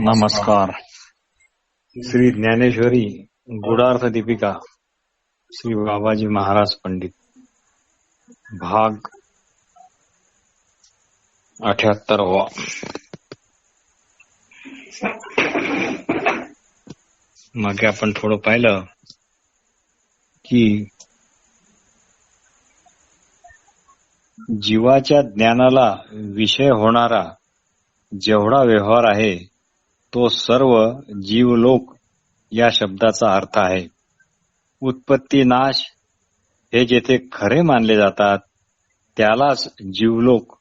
नमस्कार. श्री ज्ञानेश्वरी गुडार्थ दीपिका श्री बाबाजी महाराज पंडित भाग 78वा. मागे आपण थोडं पाहिलं की जीवाच्या ज्ञानाला विषय होणारा जेवढा व्यवहार आहे तो सर्व जीवलोक या शब्दाचा अर्थ आहे. उत्पत्ती नाश हे जेथे खरे मानले जातात त्यालाच जीवलोक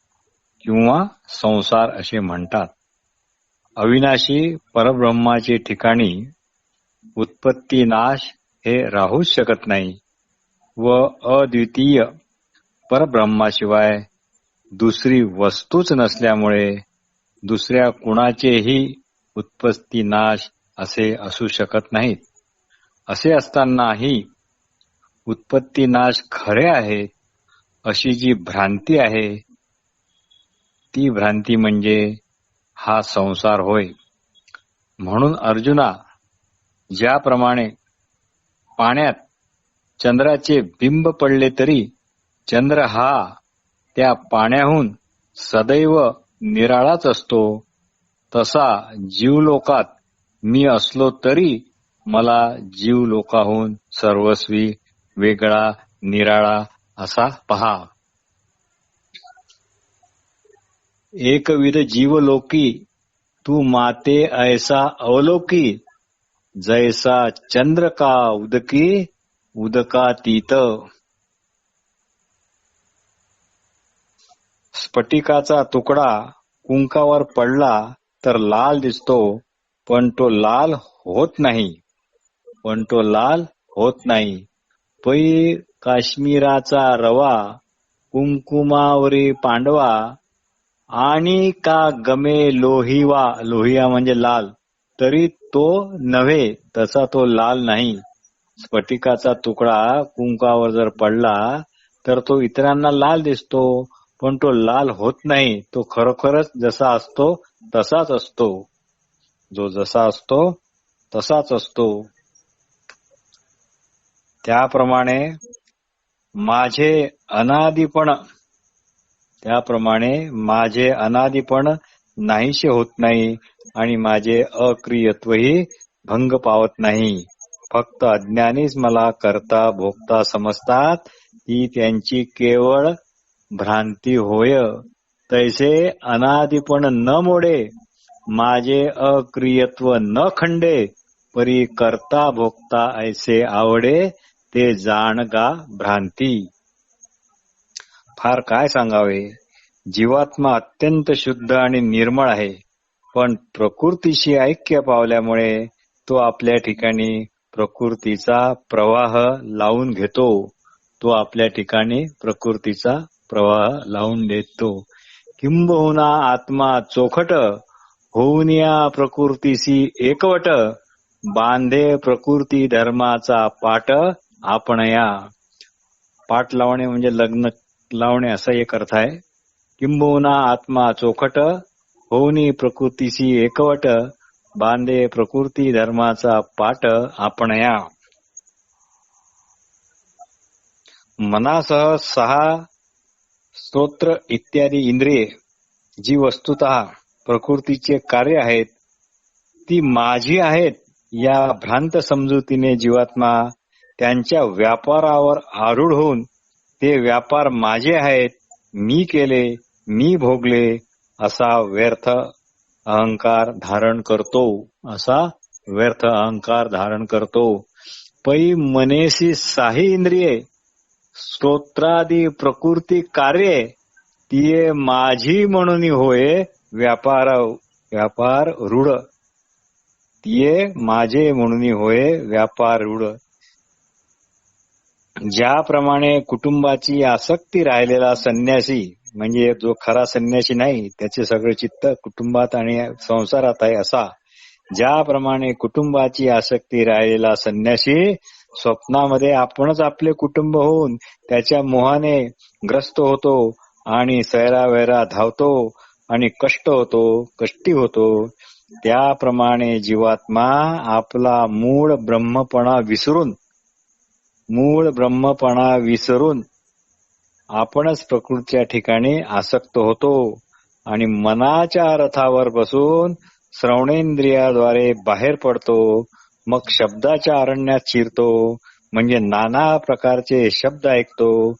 किंवा संसार असे म्हणतात. अविनाशी परब्रह्माचे ठिकाणी उत्पत्ती नाश हे राहूच शकत नाही व अद्वितीय परब्रह्माशिवाय दुसरी वस्तूच नसल्यामुळे दुसऱ्या कुणाचेही उत्पत्ती नाश असे असू शकत नाहीत. असे असतानाही उत्पत्ती नाश खरे आहे अशी जी भ्रांती आहे ती भ्रांती म्हणजे हा संसार होय. म्हणून अर्जुना, ज्याप्रमाणे पाण्यात चंद्राचे बिंब पडले तरी चंद्र हा त्या पाण्याहून सदैव निराळाच असतो, तसा जीवलोकात मी असलो तरी मला जीवलोकाहून सर्वस्वी वेगळा निराळा असा पहा. एकविध जीवलोकी तू माते ऐसा अवलोकी, जैसा चंद्र का उदकी उदकातीत. स्फटिकाचा तुकडा कुंकावर पडला तर लाल दिसतो, पण तो लाल होत नाही. पै काश्मीराचा रवा कुंकुमावरी पांडवा, आणि का गमे लोहिया म्हणजे लाल, तरी तो नव्हे तसा तो लाल नाही. स्फटिकाचा तुकडा कुंकावर जर पडला तर तो इतरांना लाल दिसतो, पण तो लाल होत नाही. तो खरोखरच जसा असतो तसाच असतो. जो जसा असतो तसाच असतो. त्याप्रमाणे माझे अनादिपण नाहीसे होत नाही आणि माझे अक्रियत्वही भंग पावत नाही. फक्त अज्ञानीच मला करता भोगता समजतात, ही त्यांची केवळ भ्रांती होय. तैसे अनादिपण न मोडे, माझे अक्रियत्व न खंडे, परी करता भोगता ऐसे आवडे, ते जाण गा भ्रांती. फार काय सांगावे. जीवात्मा अत्यंत शुद्ध आणि निर्मळ आहे, पण प्रकृतीशी ऐक्य पावल्यामुळे तो आपल्या ठिकाणी प्रकृतीचा प्रवाह लावून देतो. किंबहुना आत्मा चोखट होऊन या प्रकृतीशी एकवट, बांधे प्रकृती धर्माचा पाट आपणया. पाट लावणे म्हणजे लग्न लावणे असा एक अर्थ आहे. किंबहुना आत्मा चोखट होऊन प्रकृतीशी एकवट, बांधे प्रकृती धर्माचा पाट आपणया. मनासह 6 स्तोत्र इत्यादी इंद्रिये जी वस्तुतः प्रकृतीचे कार्य आहेत ती माझी आहेत या भ्रांत समजुतीने जीवात्मा त्यांच्या व्यापारावर आरूढ होऊन ते व्यापार माझे आहेत, मी केले, मी भोगले असा व्यर्थ अहंकार धारण करतो. पै मनेसी साही इंद्रिये स्तोत्रादी प्रकृती कार्ये, तिये माझी म्हणून होय व्यापार रूढ. तिये माझे म्हणून होय व्यापार रूढ. ज्याप्रमाणे कुटुंबाची आसक्ती राहिलेला संन्यासी, म्हणजे जो खरा संन्यासी नाही, त्याचे सगळे चित्त कुटुंबात आणि संसारात आहे, असा ज्याप्रमाणे कुटुंबाची आसक्ती राहिलेला संन्यासी स्वप्नामध्ये आपणच आपले कुटुंब होऊन त्याच्या मोहाने ग्रस्त होतो आणि सैरावैरा धावतो आणि कष्टी होतो, त्याप्रमाणे जीवात्मा आपला मूळ ब्रह्मपणा विसरून आपणच प्रकृतीच्या ठिकाणी आसक्त होतो आणि मनाच्या रथावर बसून श्रवणेंद्रियाद्वारे बाहेर पडतो. मग शब्दाच्या अरण्यात शिरतो, म्हणजे नाना प्रकारचे शब्द ऐकतो.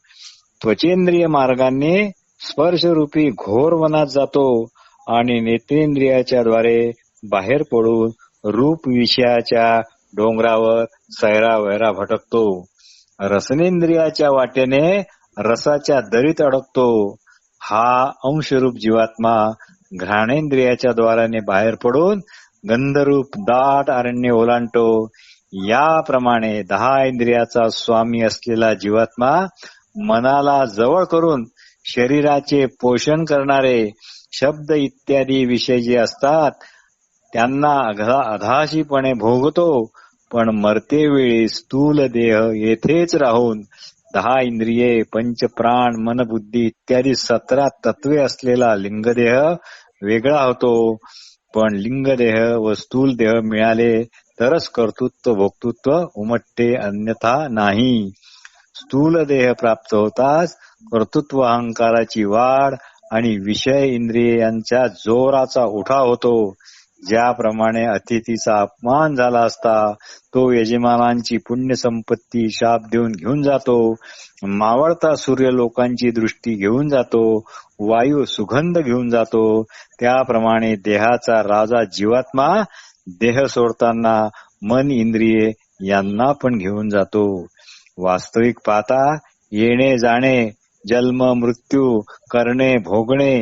त्वचेंद्रिय मार्गाने स्पर्शरूपी घोर वनात जातो आणि नेत्रेंद्रियाच्या द्वारे बाहेर पडून रूप विषयाच्या डोंगरावर सैरावैरा भटकतो. रसनेंद्रियाच्या वाटेने रसाच्या दरीत अडकतो. हा अंशरूप जीवात्मा घ्राणेंद्रियाच्या द्वाराने बाहेर पडून गंधरूप दाट अरण्य ओलांडतो. याप्रमाणे 10 इंद्रियाचा स्वामी असलेला जीवात्मा मनाला जवळ करून शरीराचे पोषण करणारे शब्द इत्यादी विषय जे असतात त्यांना अधाशीपणे भोगतो. पण मरतेवेळी स्थूल देह येथेच राहून 10 इंद्रिये, पंचप्राण, मन, बुद्धी इत्यादी 17 तत्वे असलेला लिंगदेह वेगळा होतो. पण लिंगदेह व स्थूल देह मिळाले तरच कर्तृत्व भोक्तृत्व उमटते, अन्यथा नाही. स्थूल देह प्राप्त होताच कर्तृत्व अहंकाराची वाढ आणि विषय इंद्रिय यांच्या जोराचा उठाव होतो. ज्याप्रमाणे अतिथीचा अपमान झाला असता तो यजमानांची पुण्य संपत्ती शाप देऊन घेऊन जातो, मावळता सूर्य लोकांची दृष्टी घेऊन जातो, वायू सुगंध घेऊन जातो, त्याप्रमाणे देहाचा राजा जीवात्मा देह सोडताना मन इंद्रिये यांना पण घेऊन जातो. वास्तविक पाहता येणे जाणे, जन्म मृत्यू, करणे भोगणे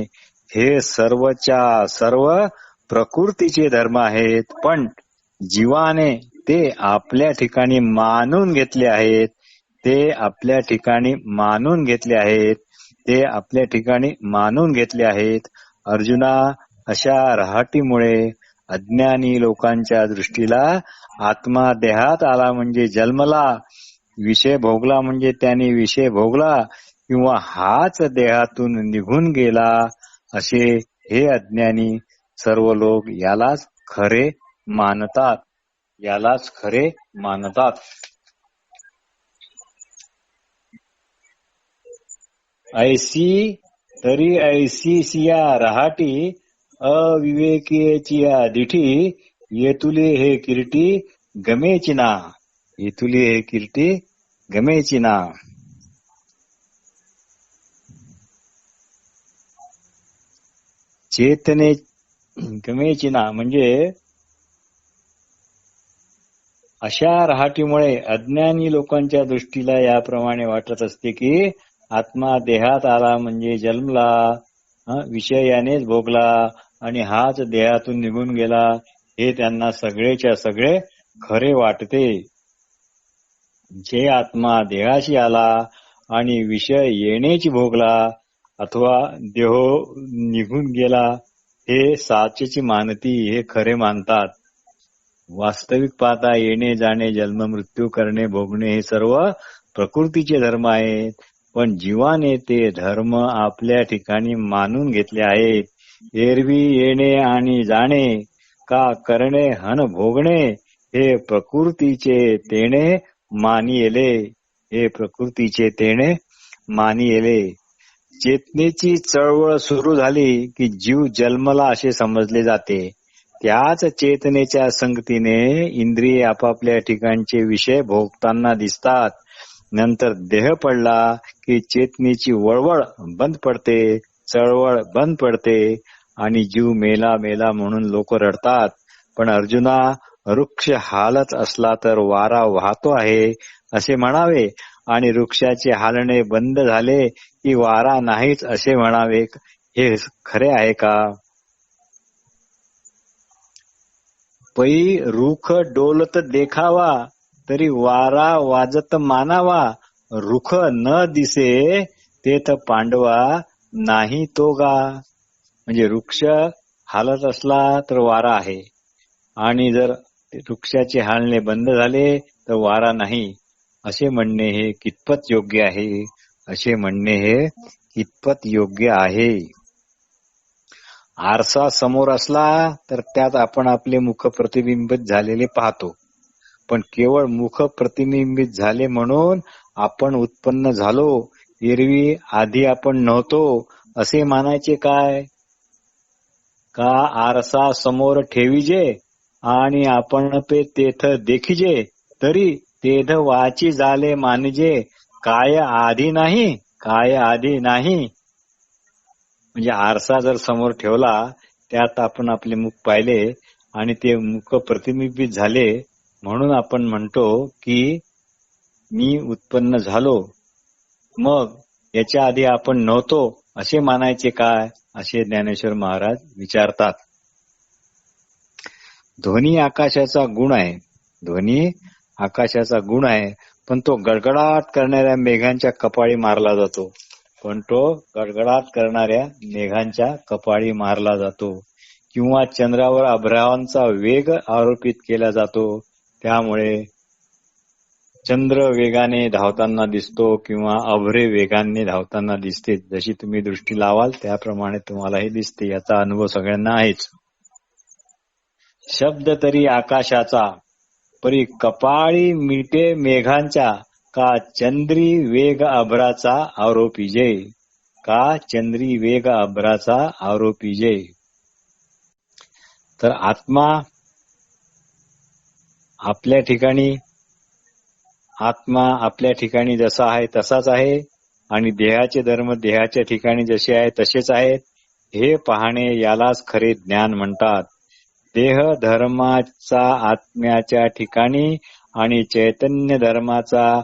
हे सर्वच्या सर्व प्रकृतीचे धर्म आहेत. पण जीवाने ते आपल्या ठिकाणी मानून घेतले आहेत. अर्जुना, अशा रहाटीमुळे अज्ञानी लोकांच्या दृष्टीला आत्मा देहात आला म्हणजे जन्मला, विषय भोगला म्हणजे त्यांनी विषय भोगला किंवा हाच देहातून निघून गेला असे हे अज्ञानी सर्व लोक यालाच खरे मानतात. ऐसी तरी ऐसी सिया रहाटी अविवेकीची दिठी, येतुले हे किरीटी गमेची ना. चेतने गमेची ना म्हणजे अशा रहाटीमुळे अज्ञानी लोकांच्या दृष्टीला याप्रमाणे वाटत असते की आत्मा देहात आला म्हणजे जन्मला, विषयानेच भोगला आणि हाच देहातून निघून गेला हे त्यांना सगळेच्या सगळे खरे वाटते. जे आत्मा देहाशी आला आणि विषय येण्याची भोगला अथवा देहो निघून गेला हे साचेची मानती, हे खरे मानतात. वास्तविक पाहता येणे जाणे, जन्म मृत्यू, करणे भोगणे हे सर्व प्रकृतीचे धर्म आहेत. पण जीवाने ते धर्म आपल्या ठिकाणी मानून घेतले आहेत. एरवी येणे आणि जाणे का करणे हन भोगणे हे प्रकृतीचे तेणे मानियेले. चेतनेची चळवळ सुरू झाली की जीव जन्मला असे समजले जाते. त्याच चेतनेच्या संगतीने इंद्रिये आपापल्या ठिकाणचे विषय भोगताना दिसतात. नंतर देह पडला की चेतनेची वळवळ बंद पडते, चळवळ बंद पडते आणि जीव मेला मेला म्हणून लोक रडतात. पण अर्जुना, वृक्ष हालत असला तर वारा वाहतो आहे असे म्हणावे आणि वृक्षाचे हालणे बंद झाले की वारा नाहीच असे म्हणावे, हे खरे आहे का? पै रुख डोलत देखावा तरी वारा वाजत मानावा, रुख न दिसे तेथ पांडवा नाही तो गा. म्हणजे वृक्ष हालत असला तर वारा आहे आणि जर वृक्षाचे हालणे बंद झाले तर वारा नाही असे म्हणणे हे कितपत योग्य आहे? आरसा समोर असला तर त्यात आपण आपले मुख प्रतिबिंबित झालेले पाहतो. पण केवळ मुख प्रतिबिंबित झाले म्हणून आपण उत्पन्न झालो, एरवी आधी आपण नव्हतो असे मानायचे काय? का आरसा समोर ठेविजे आणि आपण पे तेथ देखिजे, तरी तेथ वाची झाले मानिजे, काय आधी नाही, काय आधी नाही. म्हणजे आरसा जर समोर ठेवला, त्यात आपण आपले मुख पाहिले आणि ते मुख प्रतिबिंबित झाले म्हणून आपण म्हणतो की मी उत्पन्न झालो. मग याच्या आधी आपण नव्हतो असे मानायचे काय, असे ज्ञानेश्वर महाराज विचारतात. ध्वनी आकाशाचा गुण आहे. ध्वनी आकाशाचा गुण आहे, पण तो गडगडाट करणाऱ्या मेघांच्या कपाळी मारला जातो. पण तो गडगडाट करणाऱ्या मेघांच्या कपाळी मारला जातो. किंवा चंद्रावर अभ्रावांचा वेग आरोपित केला जातो. त्यामुळे चंद्र वेगाने धावताना दिसतो किंवा अभ्रे वेगाने धावताना दिसते. जशी तुम्ही दृष्टी लावाल त्याप्रमाणे तुम्हाला हे दिसते. याचा अनुभव सगळ्यांना आहेच. शब्द तरी आकाशाचा, परी कपाळी मिटे मेघांच्या, का चंद्री वेग अभ्राचा आरोपीजे, का चंद्री वेग अभ्राचा आरोपीजे. तर आत्मा आपल्या ठिकाणी जसा आहे तसाच आहे आणि देहाचे धर्म देहाच्या ठिकाणी जसे आहे तसेच आहेत. हे पाहणे यालाच खरे ज्ञान म्हणतात. देह धर्माचा आत्म्याच्या ठिकाणी आणि चैतन्य धर्माचा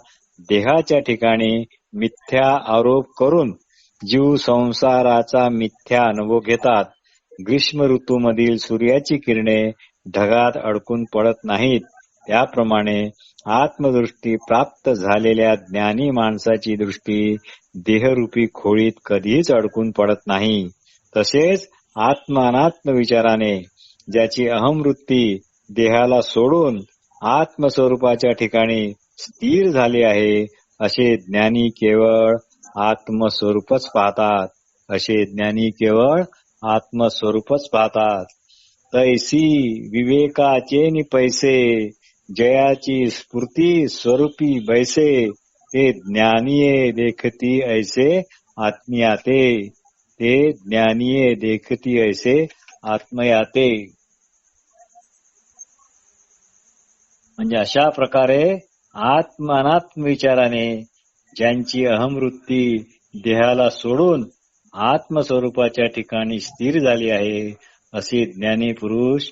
देहाच्या ठिकाणी मिथ्या आरोप करून जीव संसाराचा मिथ्या अनुभव घेतात. ग्रीष्म ऋतूमधील सूर्याची किरणे ढगात अडकून पडत नाहीत, त्याप्रमाणे आत्मदृष्टी प्राप्त झालेल्या ज्ञानी माणसाची दृष्टी देहरूपी खोळीत कधीच अडकून पडत नाही. तसेच आत्मानात्म विचाराने ज्याची अहमवृत्ती देहाला सोडून आत्मस्वरूपाच्या ठिकाणी स्थिर झाली आहे, असे ज्ञानी केवळ आत्मस्वरूपच पाहतात. असे ज्ञानी केवळ आत्मस्वरूपच पाहतात. तैसी विवेकाचे नि पैसे, जयाची स्फूर्ती स्वरूपी बैसे, ते ज्ञानिये देखती ऐसे आत्मयाते, ते ज्ञानिये देखती ऐसे आत्मयाते. म्हणजे अशा प्रकारे आत्मानात्म विचाराने ज्यांची अहमवृत्ती देहाला सोडून आत्मस्वरूपाच्या ठिकाणी स्थिर झाली आहे, असे ज्ञानी पुरुष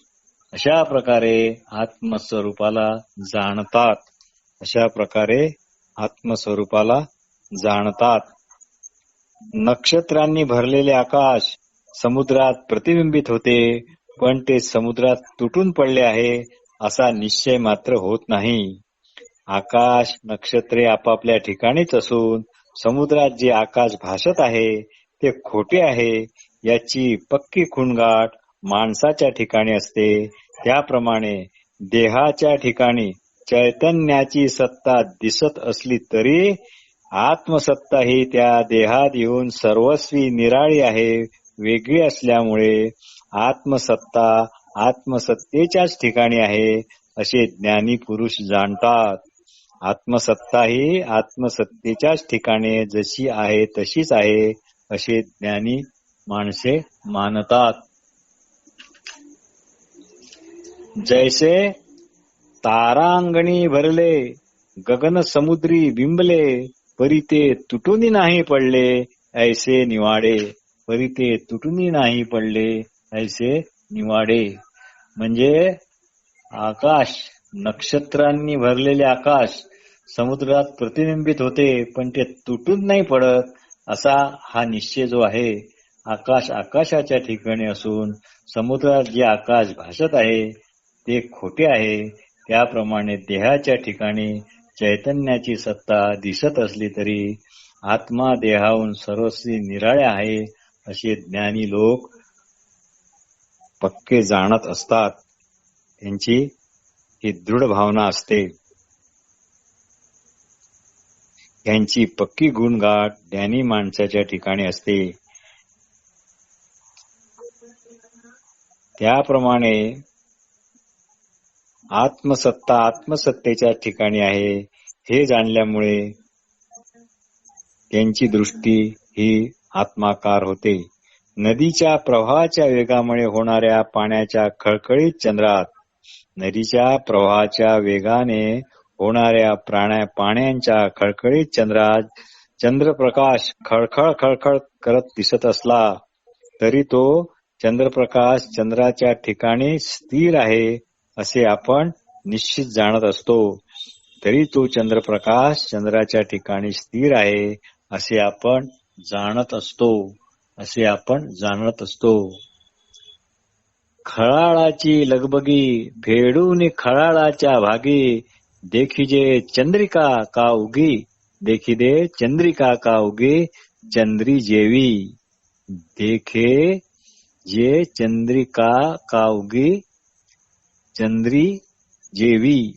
अशा प्रकारे आत्मस्वरूपाला जाणतात. अशा प्रकारे आत्मस्वरूपाला जाणतात. नक्षत्रांनी भरलेले आकाश समुद्रात प्रतिबिंबित होते, पण ते समुद्रात तुटून पडले आहे असा निश्चय मात्र होत नाही. आकाश नक्षत्रे आपापल्या ठिकाणीच असून समुद्रात जे आकाश भासत आहे ते खोटे आहे याची पक्की खुणगाठ माणसाच्या ठिकाणी असते. त्याप्रमाणे देहाच्या ठिकाणी चैतन्याची सत्ता दिसत असली तरी आत्मसत्ता ही त्या देहात येऊन सर्वस्वी निराळी आहे, वेगळी असल्यामुळे आत्मसत्ता आत्मसत्तेच्याच ठिकाणी आहे, असे ज्ञानी पुरुष जाणतात. आत्मसत्ता ही आत्मसत्तेच्याच ठिकाणी जशी आहे तशीच आहे, असे ज्ञानी माणसे मानतात. जैसे तारांगणी भरले गगन समुद्री बिंबले, परी ते तुटूनी नाही पडले ऐसे निवाडे, परी ते तुटूनी नाही पडले ऐसे निवाडे. म्हणजे आकाश नक्षत्रांनी भरलेले आकाश समुद्रात प्रतिबिंबित होते, पण ते तुटून नाही पडत असा हा निश्चय जो आहे. आकाश आकाशाच्या ठिकाणी असून समुद्रात जे आकाश भासत आहे ते खोटे आहे. त्याप्रमाणे देहाच्या ठिकाणी चैतन्याची सत्ता दिसत असली तरी आत्मा देहाहून सर्वस्वी निराळे आहे, असे ज्ञानी लोक पक्के जाणत असतात. त्यांची ही दृढ भावना असते. यांची पक्की गुणगाठ ज्ञानी माणसाच्या ठिकाणी असते. त्याप्रमाणे आत्मसत्ता आत्मसत्तेच्या ठिकाणी आहे हे जाणल्यामुळे त्यांची दृष्टी ही आत्माकार होते. नदीच्या प्रवाहाच्या वेगामुळे होणाऱ्या पाण्याच्या खळखळीत चंद्रात, नदीच्या प्रवाहाच्या वेगाने होणाऱ्या पाण्याच्या खळखळीत चंद्रात चंद्रप्रकाश खळखळ खळखळ करत दिसत असला तरी तो चंद्रप्रकाश चंद्राच्या ठिकाणी स्थिर आहे असे आपण निश्चित जाणत असतो. तरी तो चंद्रप्रकाश चंद्राच्या ठिकाणी स्थिर आहे असे आपण जाणत असतो. खळाळाची लगबगी फेडून खळाळाच्या भागी देखिजे चंद्रिका का उगी, देखिदे चंद्रिका का उगी चंद्री जेवी. देखे जे चंद्रिका का उगी चंद्री जेवी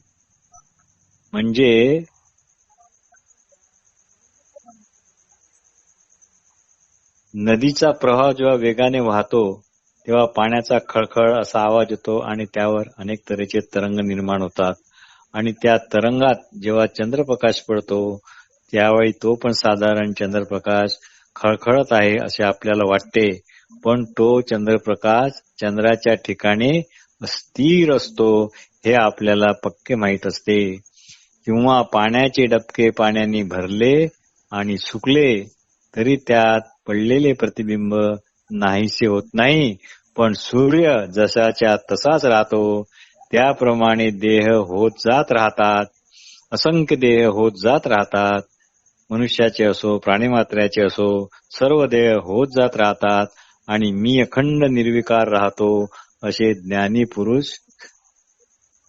म्हणजे नदीचा प्रवाह जेव्हा वेगाने वाहतो तेव्हा पाण्याचा खळखळ असा आवाज येतो आणि त्यावर अनेक तऱ्हेचे तरंग निर्माण होतात आणि त्या तरंगात जेव्हा चंद्रप्रकाश पडतो त्यावेळी तो पण साधारण चंद्रप्रकाश खळखळत आहे असे आपल्याला वाटते, पण तो चंद्रप्रकाश चंद्राच्या ठिकाणी स्थिर असतो हे आपल्याला पक्के माहीत असते. किंवा पाण्याचे डबके पाण्याने भरले आणि सुकले तरी त्यात पडलेले प्रतिबिंब नाहीसे होत नाही, पण सूर्य जसाच्या तसाच राहतो. त्याप्रमाणे देह होत जात राहतात, असंख्य देह होत जात राहतात. मनुष्याचे असो प्राणीमात्राचे असो सर्व देह होत जात राहतात आणि मी अखंड निर्विकार राहतो असे ज्ञानी पुरुष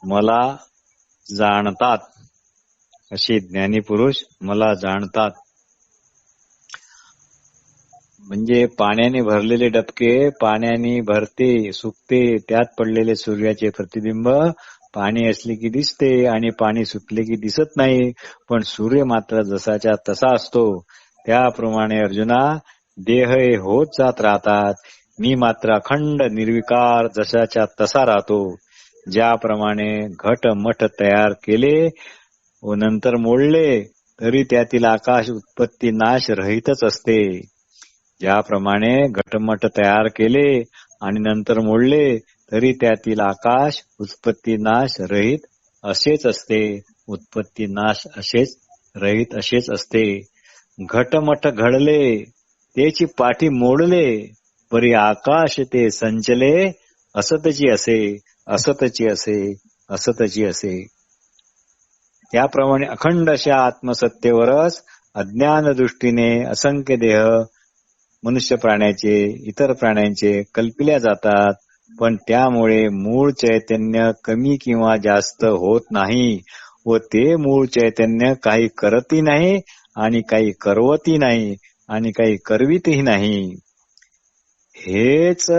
मला जाणतात. म्हणजे पाण्याने भरलेले डबके पाण्याने भरते सुकते, त्यात पडलेले सूर्याचे प्रतिबिंब पाणी असले की दिसते आणि पाणी सुटले की दिसत नाही, पण सूर्य मात्र जसाच्या तसा असतो. त्याप्रमाणे अर्जुना देह हे होत जात राहतात, मी मात्र अखंड निर्विकार जसाच्या तसा राहतो. ज्याप्रमाणे घट मठ तयार केले व नंतर मोडले तरी त्यातील आकाश उत्पत्ती नाश रहितच असते. ज्याप्रमाणे घटमट तयार केले आणि नंतर मोडले तरी त्यातील आकाश उत्पत्ती नाश रहित असेच असते. उत्पत्ती नाश रहित असेच असते. घटमट घडले त्याची पाठी मोडले परी आकाश ते संचले, असतची असे. त्याप्रमाणे अखंड अशा आत्मसत्तेवरच अज्ञान दृष्टीने असंख्य देह मनुष्य प्राण्याचे इतर प्राण्यांचे कल्पिल्या जातात, पण त्यामुळे मूळ चैतन्य कमी किंवा जास्त होत नाही व ते मूळ चैतन्य काही करतही नाही आणि काही करवतही नाही आणि काही करवितही नाही. हेच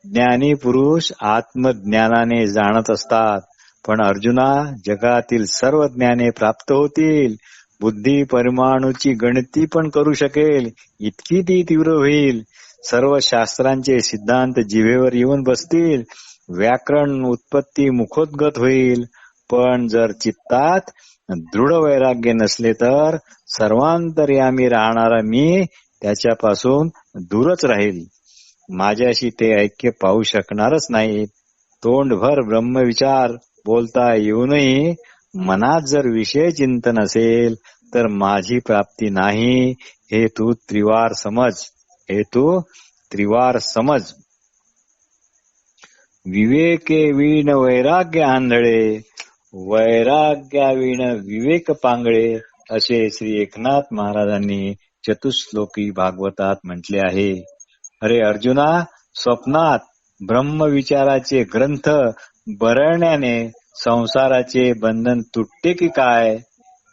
ज्ञानी पुरुष आत्मज्ञानाने जाणत असतात. पण अर्जुना जगातील सर्व ज्ञाने प्राप्त होतील, बुद्धी परमाणूची गणती पण करू शकेल इतकी ती तीव्र होईल. सर्व शास्त्रांचे सिद्धांत जिभेवर येऊन बसतील, व्याकरण उत्पत्ती मुखोद्गत होईल. पण जर चित्तात दृढ वैराग्य नसले तर सर्वांतर्यामी राहणारा मी त्याच्यापासून दूरच राहील. माझ्याशी ते ऐक्य पाहू शकणारच नाही. तोंडभर ब्रह्मविचार बोलता येऊनही मनात जर विषय चिंतन असेल तर माझी प्राप्ती नाही हे तू त्रिवार समज. विवेके वीण वैराग्य आंधळे, वैराग्यावीण विवेक पांगळे असे श्री एकनाथ महाराजांनी चतुश्लोकी भागवतात म्हटले आहे. अरे अर्जुना, स्वप्नात ब्रह्मविचाराचे ग्रंथ बरळण्याने संसाराचे बंधन तुटते की काय?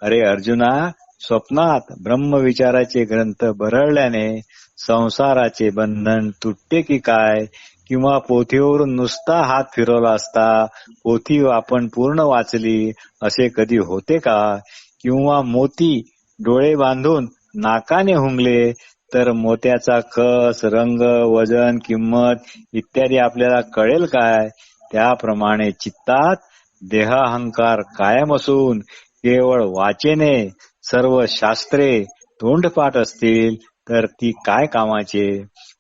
अरे अर्जुना, स्वप्नात ब्रह्मविचाराचे ग्रंथ बरळल्याने संसाराचे बंधन तुटते की काय? किंवा पोथीवरून नुसता हात फिरवला असता पोथी आपण पूर्ण वाचली असे कधी होते का? किंवा मोती डोळे बांधून नाकाने हुंगले तर मोत्याचा कस, रंग, वजन, किंमत इत्यादी आपल्याला कळेल काय? त्याप्रमाणे चित्तात देहाहंकार कायम असून केवळ वाचेने सर्व शास्त्रे तोंडपाठ असतील तर ती काय कामाचे?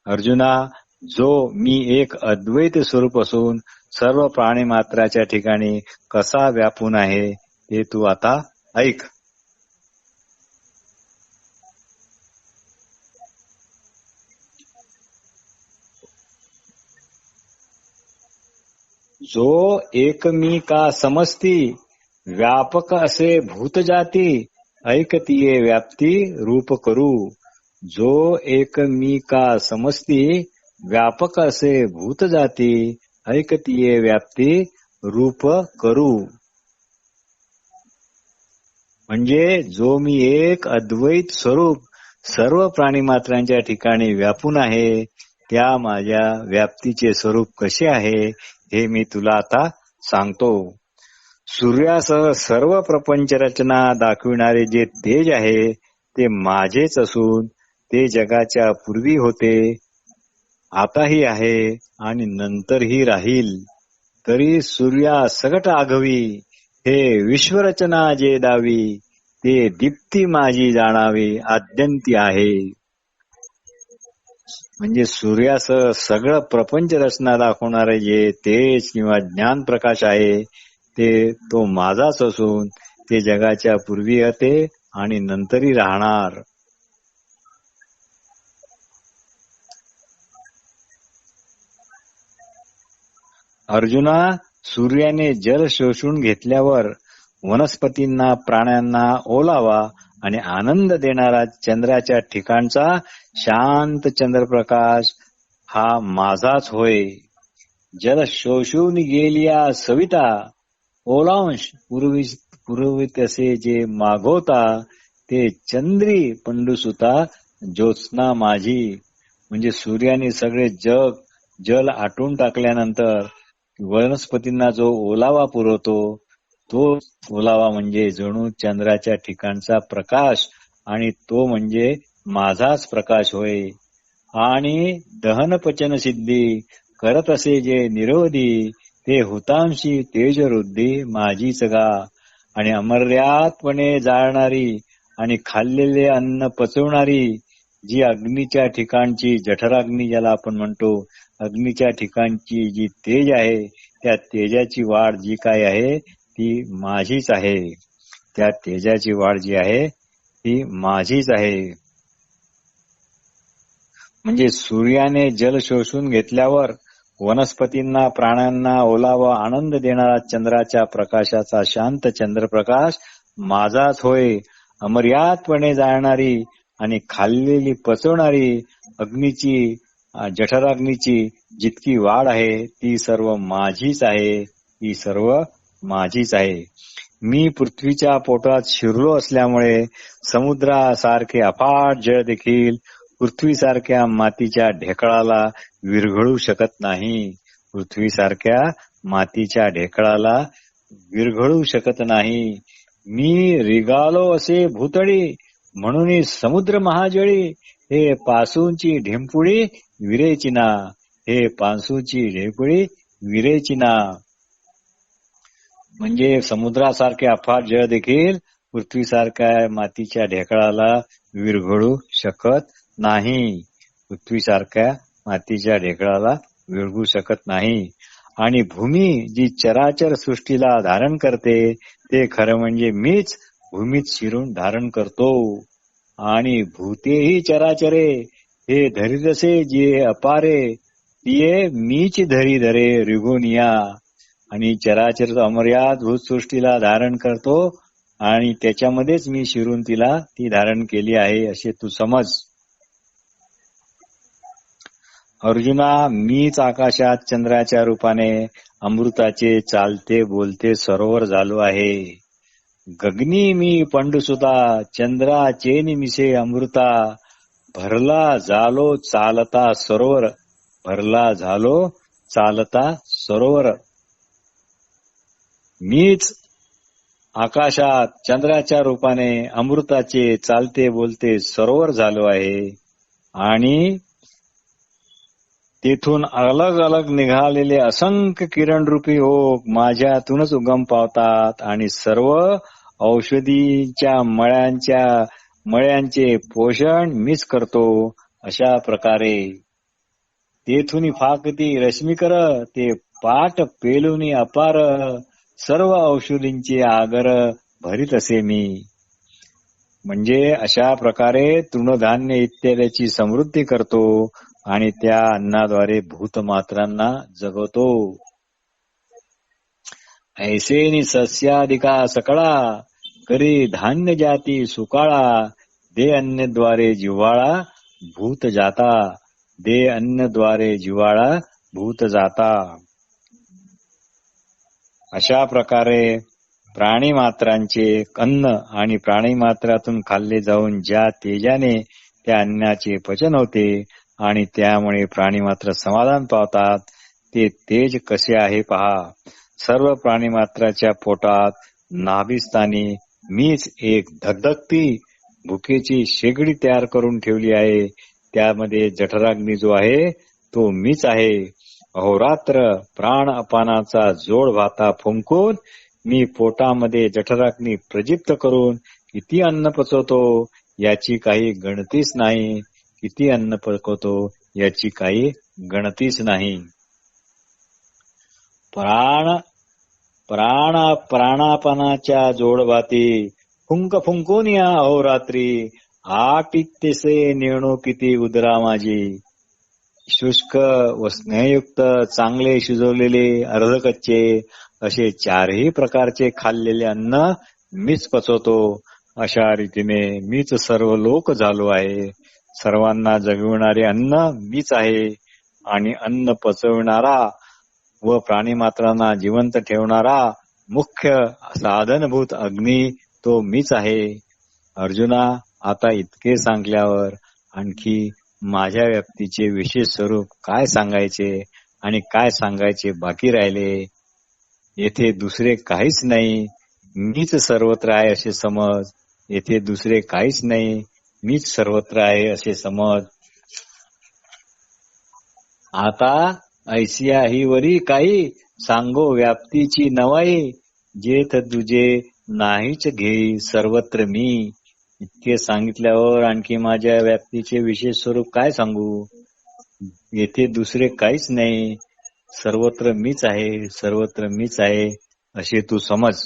अर्जुना, जो मी एक अद्वैत स्वरूप असून सर्व प्राणी मात्राच्या ठिकाणी कसा व्यापून आहे ते तू आता ऐक. जो एक मी का समजती व्यापक असे भूत जाती ऐकतीये व्याप्ती रूप करू. जो एक मी का समजती व्यापक असे भूत जाती ऐकतीये व्याप्ती रूप करू. म्हणजे जो मी एक अद्वैत स्वरूप सर्व प्राणीमात्रांच्या ठिकाणी व्यापून आहे त्या माझ्या व्याप्तीचे स्वरूप कसे आहे हे मी तुला आता सांगतो. सूर्यासह सर्व प्रपंच रचना दाखविणारे जे तेज आहे ते माझेच असून ते जगाच्या पूर्वी होते, आताही आहे आणि नंतरही राहील. तरी सूर्या सगट आघवी हे विश्वरचना जे दावी ते दीप्ती माझी जाणावी आद्यंती आहे. म्हणजे सूर्यासह सगळं प्रपंच रचना दाखवणारे जे तेज किंवा ज्ञान प्रकाश आहे ते तो माझाच असून ते जगाच्या पूर्वी होते आणि नंतरही राहणार. अर्जुना, सूर्याने जल शोषून घेतल्यावर वनस्पतींना प्राण्यांना ओलावा आणि आनंद देणारा चंद्राच्या ठिकाणचा शांत चंद्रप्रकाश हा माझाच होय. जल शोषून गेलिया सविता ओलांश पुरवितसे जे मागोता ते चंद्री पंडुसुता ज्योत्स्ना माझी. म्हणजे सूर्याने सगळे जल आटून टाकल्यानंतर वनस्पतींना जो ओलावा पुरवतो तो ओलावा म्हणजे जणू चंद्राच्या ठिकाणचा प्रकाश आणि तो म्हणजे माझाच प्रकाश होय. आणि दहन पचन सिद्धी करत असे जे निरोधी ते हुतांशी तेजवृद्धी माझीच गा. आणि अमर्यादपणे जाळणारी आणि खाल्लेले अन्न पचवणारी जी अग्नीच्या ठिकाणची जठराग्नी ज्याला आपण म्हणतो अग्नीच्या ठिकाणची जी तेज आहे त्या तेजाची वाढ जी काय आहे ती माझीच आहे. त्या तेजाची वाढ जी आहे ती माझीच आहे. म्हणजे सूर्याने जल शोषून घेतल्यावर वनस्पतींना प्राण्यांना ओलावा आनंद देणारा चंद्राच्या प्रकाशाचा शांत चंद्रप्रकाश माझाच होय. अमर्यादपणे जाळणारी आणि खाल्लेली पचवणारी अग्नीची जठराग्नीची जितकी वाढ आहे ती सर्व माझीच आहे. ती सर्व माझीच आहे. मी पृथ्वीच्या पोटात शिरलो असल्यामुळे समुद्रासारखे अफाट जळ देखील पृथ्वीसारख्या मातीच्या ढेकळाला विरघळू शकत नाही. पृथ्वीसारख्या मातीच्या ढेकळाला विरघळू शकत नाही. मी रिगालो असे भूतळी म्हणून समुद्र महाजळी हे पासूंची ढेंपुळी विरेचिना. हे पासूंची ढेंपुळी विरेचिना. म्हणजे समुद्रासारखे अफाट जळ देखील पृथ्वीसारख्या मातीच्या ढेकळाला विरघळू शकत नाही. पृथ्वीसारख्या मातीच्या ढेकळाला विरघळू शकत नाही. आणि भूमी जी चराचर सृष्टीला धारण करते ते खरं म्हणजे मीच भूमीत शिरून धारण करतो. आणि भूतेही चराचरे हे धरितसे जे अपारे तिये मीच धरी धरे रिगोनिया. आणि चराचर अमर्याद भूतसृष्टीला धारण करतो आणि त्याच्यामध्येच मी शिरून तिला ती धारण केली आहे असे तू समज. अर्जुना, मीच आकाशात चंद्राच्या रूपाने अमृताचे चालते बोलते सरोवर झालो आहे. गगनी मी पंडुसुता चंद्राचे निमिषे अमृता भरला झालो चालता सरोवर. भरला झालो चालता सरोवर. मीच आकाशात चंद्राच्या रूपाने अमृताचे चालते बोलते सरोवर झालो आहे. आणि तेथून अलग अलग निघालेले असंख्य किरण रूपी ओघ माझ्यातूनच उगम पावतात आणि सर्व औषधीच्या मळ्यांचे पोषण मीच करतो. अशा प्रकारे तेथून फाकती रश्मीकर ते पाट पेलुनी अपार सर्व औषधींचे आगर भरीत असे मी. म्हणजे अशा प्रकारे तृणधान्य इत्यादीची समृद्धी करतो आणि त्या अन्नाद्वारे भूतमात्रांना जगवतो. ऐसेनी सस्याधिका सकळा करी धान्य जाती सुकाळा दे अन्नद्वारे जिव्हाळा भूत जाता. दे अन्नद्वारे जिव्हाळा भूत जाता. अशा प्रकारे प्राणीमात्रांचे अन्न आणि प्राणीमात्रातून खाल्ले जाऊन ज्या तेजाने त्या अन्नाचे पचन होते आणि त्यामुळे प्राणीमात्र समाधान पावतात ते तेज कसे आहे पहा. सर्व प्राणीमात्राच्या पोटात नाभिस्थानी मीच एक धगधगती भुकेची शेगडी तयार करून ठेवली आहे. त्यामध्ये जठराग्नी जो आहे तो मीच आहे. अहोरात्र प्राण अपानाचा जोड भाता फुंकून मी पोटामध्ये जठराग्नी प्रदीप्त करून किती अन्न पचवतो याची काही गणतीच नाही. किती अन्न पचवतो याची काही गणतीच नाही. प्राणापानाच्या जोडभाती फुंक फुंकून या अहोरात्री आटित्यसे नेणो किती उदरा माझी. शुष्क व स्नेहयुक्त चांगले शिजवलेले अर्धकच्चे असे चारही प्रकारचे खाल्लेले अन्न मीच पचवतो. अशा रीतीने मीच सर्व लोक झालो आहे. सर्वांना जगविणारे अन्न मीच आहे आणि अन्न पचविणारा व प्राणीमात्रांना जिवंत ठेवणारा मुख्य साधनभूत अग्नी तो मीच आहे. अर्जुना, आता इतके सांगल्यावर आणखी माझ्या व्याप्तीचे विशेष स्वरूप काय सांगायचे आणि काय सांगायचे बाकी राहिले. येथे दुसरे काहीच नाही, मीच सर्वत्र आहे असे समज. येथे दुसरे काहीच नाही, मीच सर्वत्र आहे असे समज. आता ऐसिया ही वरी काही सांगो व्याप्तीची नवाई जेथ तुझे नाहीच घेई सर्वत्र मी. इतके सांगितल्यावर आणखी माझ्या व्याप्तीचे विशेष स्वरूप काय सांगू. येथे दुसरे काहीच नाही, सर्वत्र मीच आहे, सर्वत्र मीच आहे असे तू समज.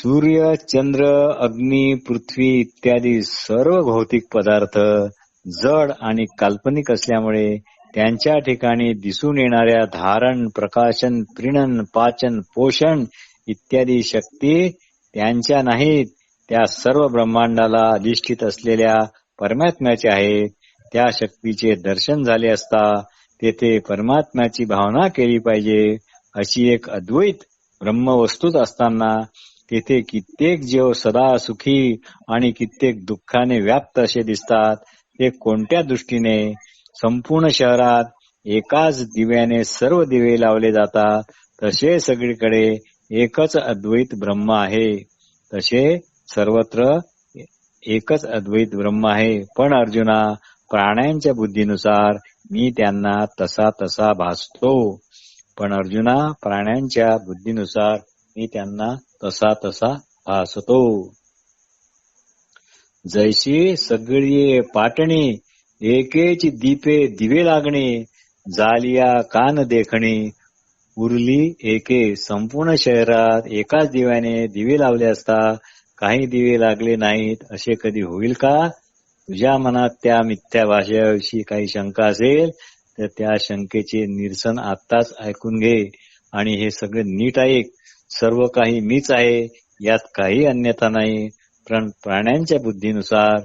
सूर्य, चंद्र, अग्नी, पृथ्वी इत्यादी सर्व भौतिक पदार्थ जड आणि काल्पनिक असल्यामुळे त्यांच्या ठिकाणी दिसून येणाऱ्या धारण, प्रकाशन, प्रीणन, पाचन, पोषण इत्यादी शक्ती त्यांच्या नाहीत. त्या सर्व ब्रह्मांडाला अधिष्ठित असलेल्या परमात्म्याचे आहेत. त्या शक्तीचे दर्शन झाले असता तेथे परमात्म्याची भावना केली पाहिजे. अशी एक अद्वैत ब्रह्मवस्तूच असताना तेथे कित्येक जीव सदा सुखी आणि कित्येक दुःखाने व्याप्त असे दिसतात. ते कोणत्या दृष्टीने. संपूर्ण शहरात एकाच दिव्याने सर्व दिवे लावले जातात तसे सगळीकडे एकच अद्वैत ब्रह्म आहे. तसे सर्वत्र एकच अद्वैत ब्रह्म आहे. पण अर्जुना, प्राण्यांच्या बुद्धीनुसार मी त्यांना तसा तसा भासतो. पण अर्जुना, प्राण्यांच्या बुद्धीनुसार मी त्यांना तसा तसा भासतो. जैशी सगळी पाटणी एकेची दीपे दिवे लागणे जालिया कान देखणे. उरली एके. संपूर्ण शहरात एकाच दिव्याने दिवे लावले असता काही दिवे लागले नाहीत असे कधी होईल का. तुझ्या मनात त्या मिथ्या भाषेविषयी काही शंका असेल तर त्या शंकेचे निरसन आत्ताच ऐकून घे आणि हे सगळे नीट ऐक. सर्व काही मीच आहे, यात काही अन्यथा नाही. पण प्राण्यांच्या बुद्धीनुसार